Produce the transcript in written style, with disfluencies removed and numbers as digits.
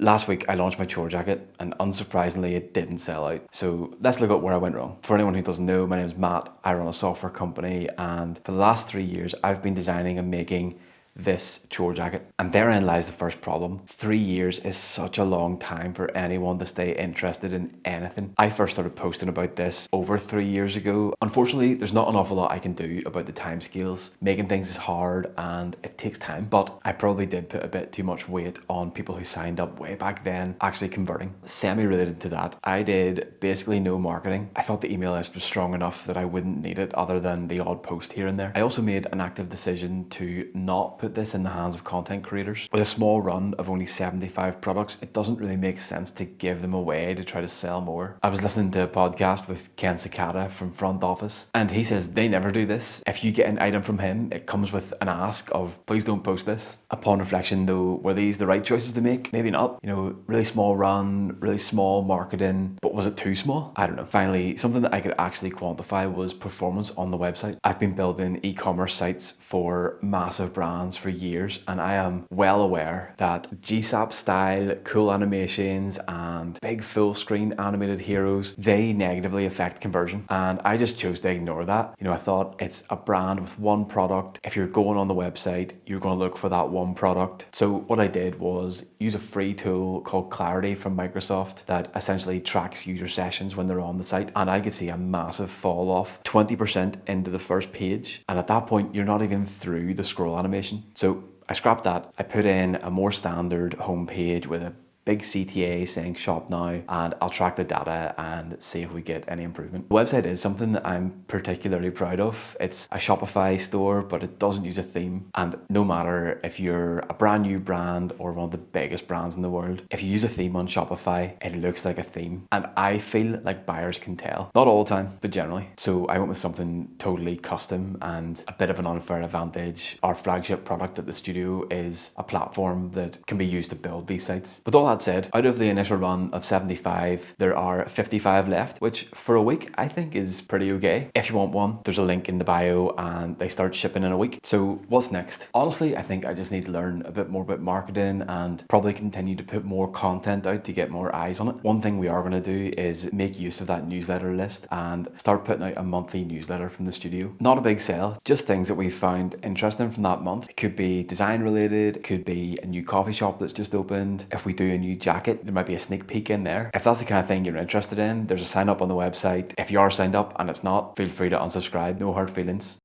Last week I launched my chore jacket and unsurprisingly it didn't sell out. So let's look at where I went wrong. For anyone who doesn't know, my name is Matt. I run a software company and for the last 3 years I've been designing and making this chore jacket. And therein lies the first problem. 3 years is such a long time for anyone to stay interested in anything. I first started posting about this over 3 years ago. Unfortunately, there's not an awful lot I can do about the timescales. Making things is hard and it takes time, but I probably did put a bit too much weight on people who signed up way back then actually converting. Semi-related to that, I did basically no marketing. I thought the email list was strong enough that I wouldn't need it other than the odd post here and there. I also made an active decision to not put this in the hands of content creators. With a small run of only 75 products, it doesn't really make sense to give them away to try to sell more. I was listening to a podcast with Ken Cicada from Front Office, and he says they never do this. If you get an item from him, it comes with an ask of, please don't post this. Upon reflection though, were these the right choices to make? Maybe not. You know, really small run, really small marketing, but was it too small? I don't know. Finally, something that I could actually quantify was performance on the website. I've been building e-commerce sites for massive brands for years, and I am well aware that GSAP style cool animations and big full screen animated heroes, they negatively affect conversion, and I just chose to ignore that. You know, I thought it's a brand with one product. If you're going on the website, you're going to look for that one product. So what I did was use a free tool called Clarity from Microsoft that essentially tracks user sessions when they're on the site, and I could see a massive fall off, 20% into the first page, and at that point you're not even through the scroll animation. So I scrapped that. I put in a more standard homepage with a big CTA saying shop now, and I'll track the data and see if we get any improvement. The website is something that I'm particularly proud of. It's a Shopify store, but it doesn't use a theme. And no matter if you're a brand new brand or one of the biggest brands in the world, if you use a theme on Shopify, it looks like a theme. And I feel like buyers can tell. Not all the time, but generally. So I went with something totally custom and a bit of an unfair advantage. Our flagship product at the studio is a platform that can be used to build these sites. With all that said, out of the initial run of 75, there are 55 left, which for a week I think is pretty okay. If you want one, there's a link in the bio and they start shipping in a week. So what's next? Honestly, I think I just need to learn a bit more about marketing and probably continue to put more content out to get more eyes on it. One thing we are going to do is make use of that newsletter list and start putting out a monthly newsletter from the studio. Not a big sale, just things that we found interesting from that month. It could be design related, it could be a new coffee shop that's just opened. If we do a new jacket, there might be a sneak peek in there. If that's the kind of thing you're interested in, there's a sign up on the website. If you are signed up and it's not, feel free to unsubscribe, no hard feelings.